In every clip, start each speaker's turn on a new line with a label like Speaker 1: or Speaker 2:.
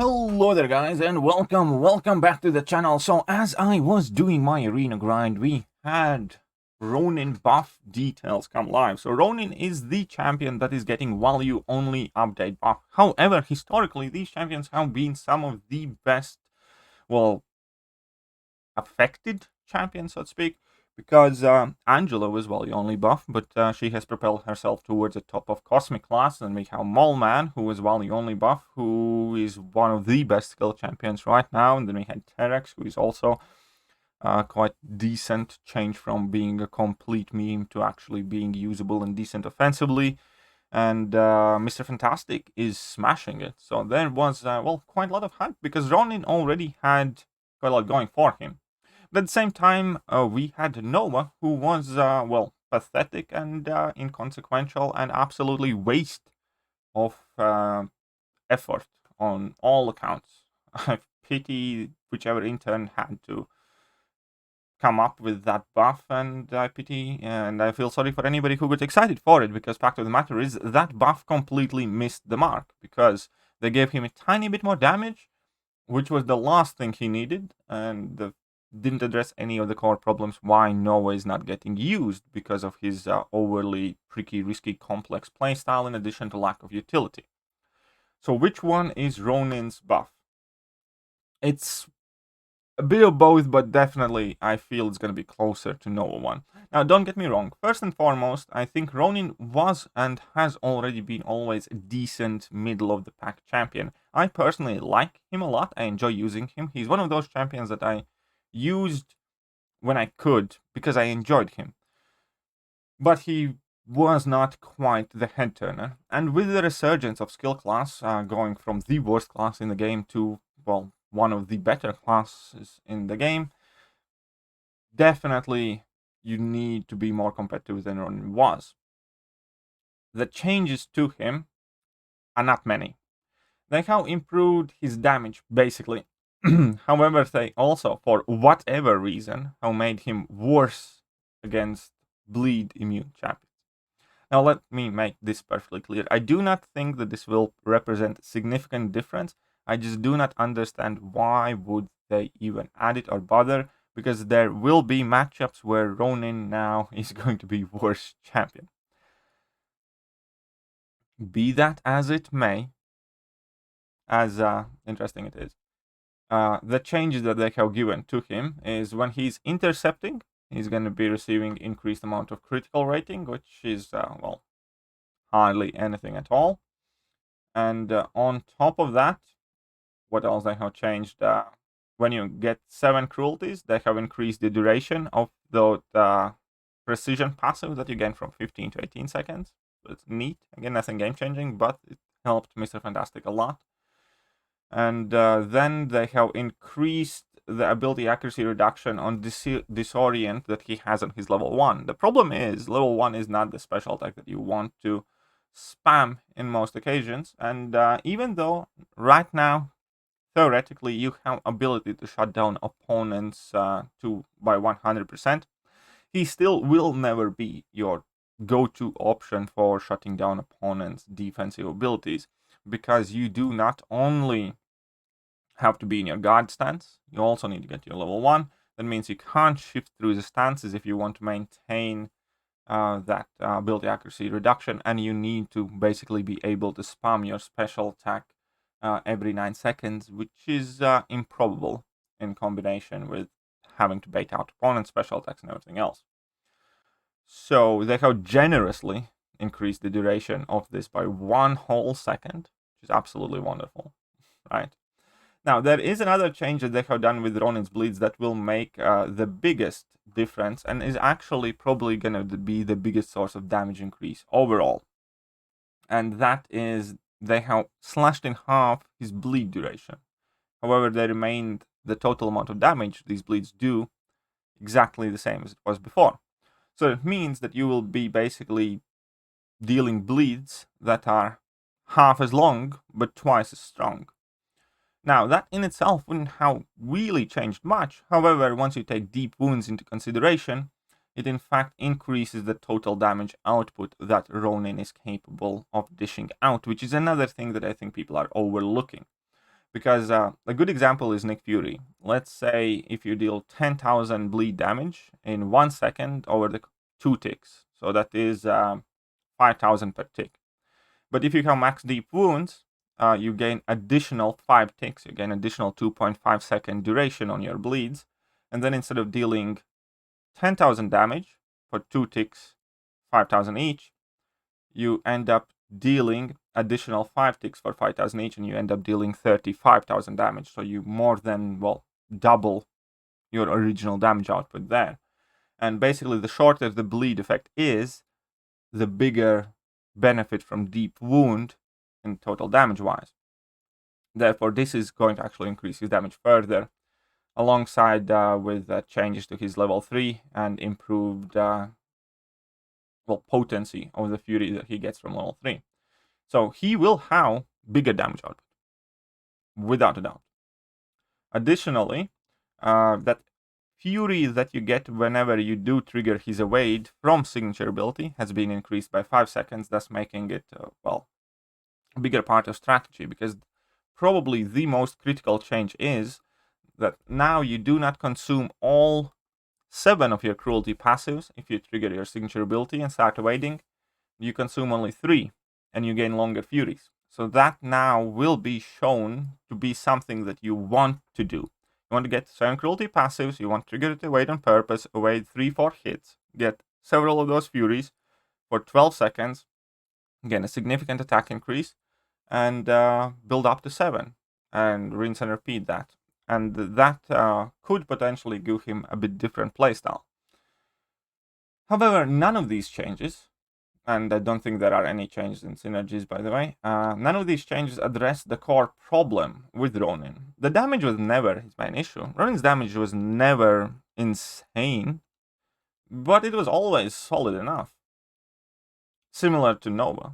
Speaker 1: Hello there guys and welcome back to the channel. So as I was doing my arena grind, we had Ronin buff details come live. So Ronin is the champion that is getting value only update buff. However, historically these champions have been some of the best, well, affected champions, so to speak, because Angela was value only buff, but she has propelled herself towards the top of Cosmic class, and we have Mole who is value only buff, who is one of the best skill champions right now, and then we had Terex, who is also quite decent, change from being a complete meme to actually being usable and decent offensively. And Mr. Fantastic is smashing it. So there was, well, quite a lot of hype because Ronin already had quite a lot going for him. But at the same time, we had Nova, who was, well, pathetic and inconsequential and absolutely waste of effort on all accounts. I pity whichever intern had to come up with that buff, and I pity and I feel sorry for anybody who got excited for it, because fact of the matter is that buff completely missed the mark, because they gave him a tiny bit more damage, which was the last thing he needed, and didn't address any of the core problems why Nova is not getting used because of his overly tricky, risky, complex playstyle in addition to lack of utility. So which one is Ronin's buff? It's a bit of both, but definitely I feel it's going to be closer to Nova one. Now, don't get me wrong. First and foremost, I think Ronin was and has already been always a decent middle of the pack champion. I personally like him a lot. I enjoy using him. He's one of those champions that I used when I could because I enjoyed him. But he was not quite the head turner. And with the resurgence of skill class, going from the worst class in the game to, well, one of the better classes in the game, definitely you need to be more competitive than Ronin was. The changes to him are not many. They have improved his damage, basically. However, they also, for whatever reason, have made him worse against bleed immune champions. Now, let me make this perfectly clear. I do not think that this will represent a significant difference. I just do not understand why would they even add it or bother, because there will be matchups where Ronin now is going to be worse champion. Be that as it may, as interesting it is, the changes that they have given to him is when he's intercepting, he's going to be receiving increased amount of critical rating, which is, well, hardly anything at all. And on top of that, what else they have changed? When you get 7 cruelties, they have increased the duration of the precision passive that you gain from 15 to 18 seconds. So it's neat. Again, nothing game changing, but it helped Mr. Fantastic a lot. And then they have increased the ability accuracy reduction on disorient that he has on his level 1. The problem is level 1 is not the special attack that you want to spam in most occasions, and even though right now theoretically you have ability to shut down opponents by 100%, he still will never be your go-to option for shutting down opponents' defensive abilities, because you do not only have to be in your guard stance, you also need to get your level 1. That means you can't shift through the stances if you want to maintain that ability accuracy reduction, and you need to basically be able to spam your special attack every 9 seconds, which is improbable in combination with having to bait out opponents' special attacks and everything else. So they have generously increased the duration of this by 1 whole second, which is absolutely wonderful, right? Now, there is another change that they have done with Ronin's bleeds that will make the biggest difference, and is actually probably going to be the biggest source of damage increase overall. And that is, they have slashed in half his bleed duration. However, they remained the total amount of damage these bleeds do exactly the same as it was before. So it means that you will be basically dealing bleeds that are half as long, but twice as strong. Now, that in itself wouldn't have really changed much. However, once you take deep wounds into consideration, it in fact increases the total damage output that Ronin is capable of dishing out, which is another thing that I think people are overlooking. Because a good example is Nick Fury. Let's say if you deal 10,000 bleed damage in 1 second over the 2 ticks. So that is 5,000 per tick. But if you have max deep wounds, you gain additional 5 ticks. You gain additional 2.5 second duration on your bleeds. And then instead of dealing 10,000 damage for 2 ticks, 5,000 each, you end up dealing additional 5 ticks for 5,000 each, and you end up dealing 35,000 damage. So you more than, well, double your original damage output there. And basically, the shorter the bleed effect is, the bigger benefit from deep wound in total damage wise. Therefore, this is going to actually increase his damage further, alongside with changes to his level 3 and improved potency of the Fury that he gets from level 3. So he will have bigger damage output, without a doubt. Additionally, that Fury that you get whenever you do trigger his evade from signature ability has been increased by 5 seconds, thus making it, a bigger part of strategy, because probably the most critical change is that now you do not consume all 7 of your cruelty passives if you trigger your signature ability and start evading. You consume only 3, and you gain longer Furies. So that now will be shown to be something that you want to do. You want to get 7 cruelty passives, you want to trigger it evade on purpose, evade 3-4 hits, get several of those Furies for 12 seconds, gain a significant attack increase, and build up to 7, and rinse and repeat that. And that could potentially give him a bit different playstyle. However, none of these changes, and I don't think there are any changes in synergies, by the way, none of these changes address the core problem with Ronin. The damage was never his main issue. Ronin's damage was never insane, but it was always solid enough. Similar to Nova.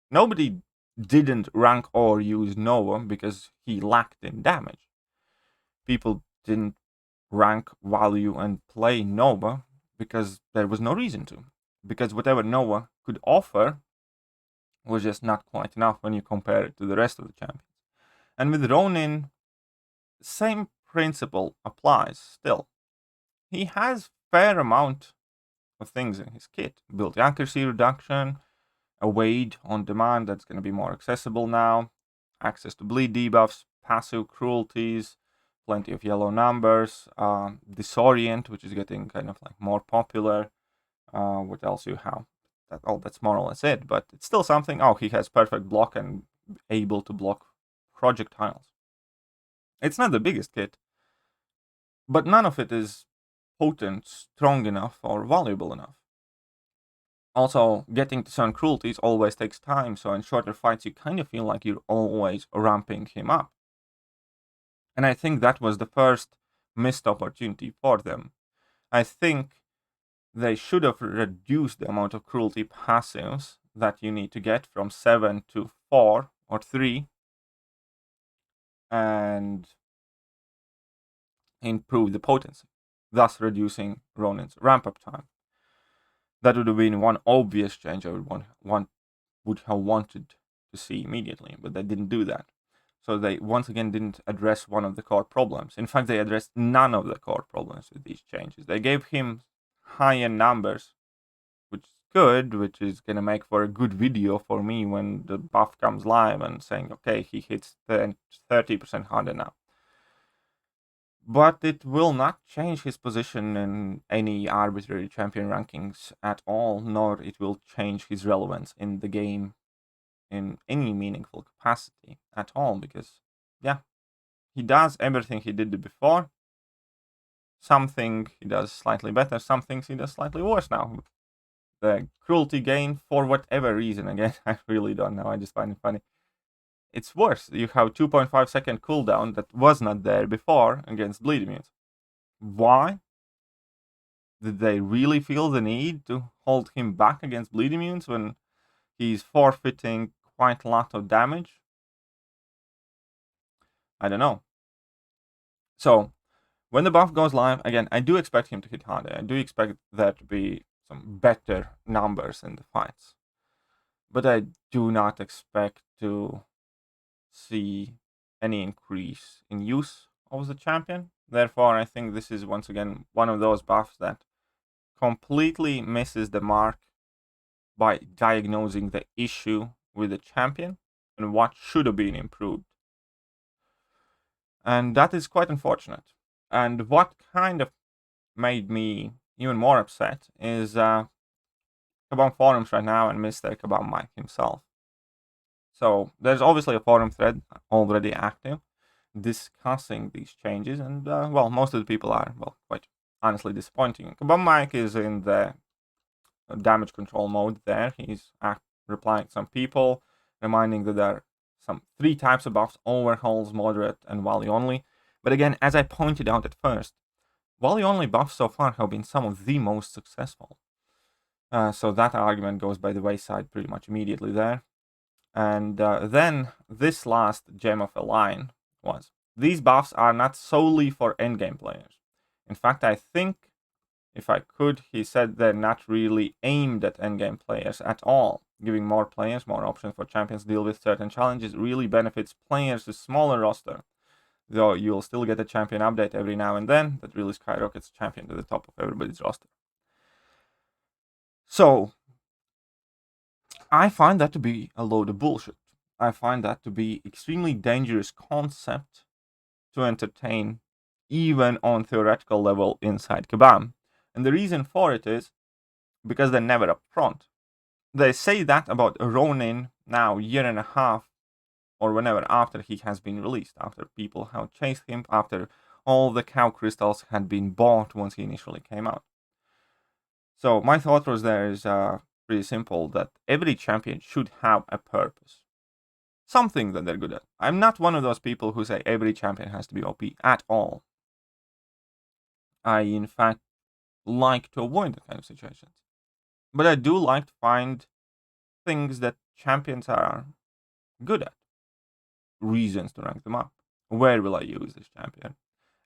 Speaker 1: Nobody didn't rank or use Nova because he lacked in damage. People didn't rank, value, and play Nova because there was no reason to. Because whatever Nova could offer was just not quite enough when you compare it to the rest of the champions. And with Ronin, same principle applies still. He has fair amount of things in his kit. Built accuracy reduction, a Wade on demand that's going to be more accessible now, access to bleed debuffs, passive cruelties, plenty of yellow numbers, disorient, which is getting kind of like more popular. What else you have? That's more or less it, but it's still something. Oh, he has perfect block and able to block projectiles. It's not the biggest kit, but none of it is potent, strong enough, or valuable enough. Also, getting to certain cruelties always takes time, so in shorter fights you kind of feel like you're always ramping him up. And I think that was the first missed opportunity for them. I think they should have reduced the amount of cruelty passives that you need to get from 7 to 4 or 3 and improve the potency, thus reducing Ronin's ramp-up time. That would have been one obvious change I would have wanted to see immediately, but they didn't do that. So they once again didn't address one of the core problems. In fact, they addressed none of the core problems with these changes. They gave him higher numbers, which is good, which is going to make for a good video for me when the buff comes live and saying, okay, he hits 30% harder now. But it will not change his position in any arbitrary champion rankings at all, nor it will change his relevance in the game in any meaningful capacity at all, because, yeah, he does everything he did before. Something he does slightly better, some things he does slightly worse now. The cruelty gain, for whatever reason, again, I really don't know, I just find it funny. It's worse. You have 2.5 second cooldown that was not there before against bleed immunes. Why? Did they really feel the need to hold him back against bleed immunes when he's forfeiting quite a lot of damage? I don't know. So, when the buff goes live, again, I do expect him to hit harder. I do expect there to be some better numbers in the fights. But I do not expect to see any increase in use of the champion. Therefore, I think this is once again one of those buffs that completely misses the mark by diagnosing the issue with the champion and what should have been improved. And that is quite unfortunate. And what kind of made me even more upset is Kabam forums right now and Mr. Kabam Mike himself. So there's obviously a forum thread already active discussing these changes, and well, most of the people are, well, quite honestly disappointing. Kabam Mike is in the damage control mode there. He's replying to some people, reminding that there are some 3 types of buffs: overhauls, moderate, and volley only. But again, as I pointed out at first, volley only buffs so far have been some of the most successful. So that argument goes by the wayside pretty much immediately there. And then this last gem of a line was, these buffs are not solely for endgame players. In fact, I think, if I could, he said they're not really aimed at endgame players at all. Giving more players more options for champions to deal with certain challenges really benefits players with smaller roster. Though you'll still get a champion update every now and then that really skyrockets champion to the top of everybody's roster. So, I find that to be a load of bullshit. I find that to be extremely dangerous concept to entertain, even on theoretical level inside Kabam. And the reason for it is because they're never upfront. They say that about Ronin now, 1.5 years or whenever after he has been released, after people have chased him, after all the cow crystals had been bought once he initially came out. So my thought was there is pretty simple, that every champion should have a purpose. Something that they're good at. I'm not one of those people who say every champion has to be OP at all. I, in fact, like to avoid that kind of situations. But I do like to find things that champions are good at. Reasons to rank them up. Where will I use this champion?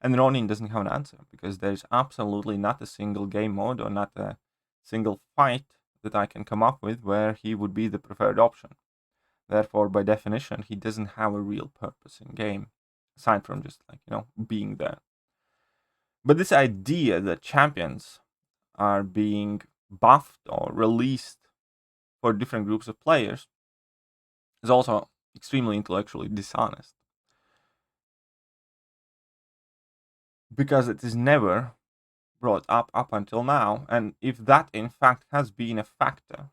Speaker 1: And Ronin doesn't have an answer, because there's absolutely not a single game mode or not a single fight that I can come up with where he would be the preferred option. Therefore, by definition, he doesn't have a real purpose in game, aside from just, like, being there. But this idea that champions are being buffed or released for different groups of players is also extremely intellectually dishonest. Because it is never brought up until now, and if that in fact has been a factor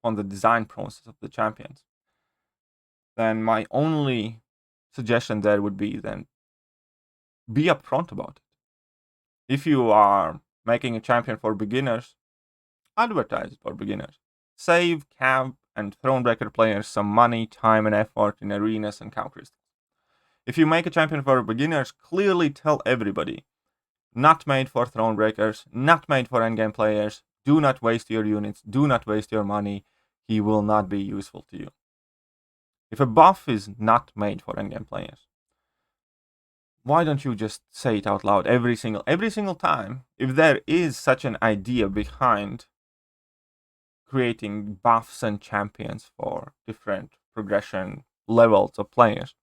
Speaker 1: on the design process of the champions, then my only suggestion there would be then be upfront about it. If you are making a champion for beginners, advertise it for beginners. Save Cav and Thronebreaker players some money, time, and effort in arenas and cow crystals. If you make a champion for beginners, clearly tell everybody, not made for Thronebreakers, not made for endgame players, do not waste your units, do not waste your money, he will not be useful to you. If a buff is not made for endgame players, why don't you just say it out loud every single time? If there is such an idea behind creating buffs and champions for different progression levels of players,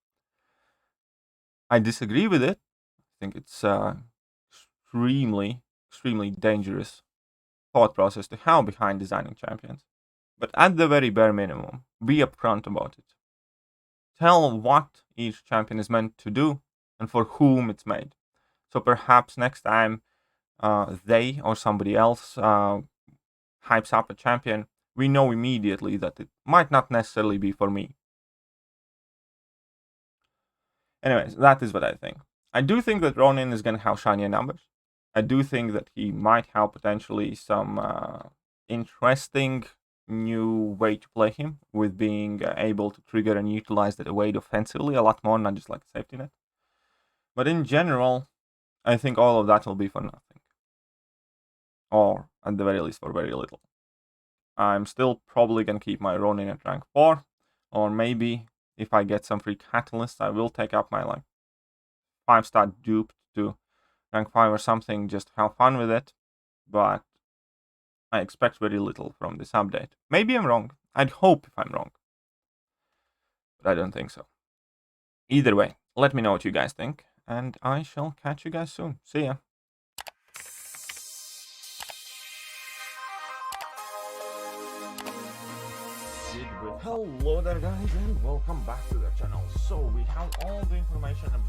Speaker 1: I disagree with it. I think it's extremely dangerous thought process to have behind designing champions. But at the very bare minimum, be upfront about it. Tell what each champion is meant to do and for whom it's made. So perhaps next time they or somebody else hypes up a champion, we know immediately that it might not necessarily be for me. Anyways, that is what I think. I do think that Ronin is going to have shinier numbers. I do think that he might have potentially some interesting new way to play him, with being able to trigger and utilize that weight offensively a lot more, not just like safety net. But in general, I think all of that will be for nothing. Or at the very least for very little. I'm still probably going to keep my Ronin at rank 4, or maybe if I get some free catalysts, I will take up my 5-star dupe to rank 5 or something, just have fun with it. But I expect very little from this update. Maybe I'm wrong. I'd hope if I'm wrong. But I don't think so. Either way, let me know what you guys think, and I shall catch you guys soon. See ya. Hello there guys, and welcome back to the channel. So we have all the information about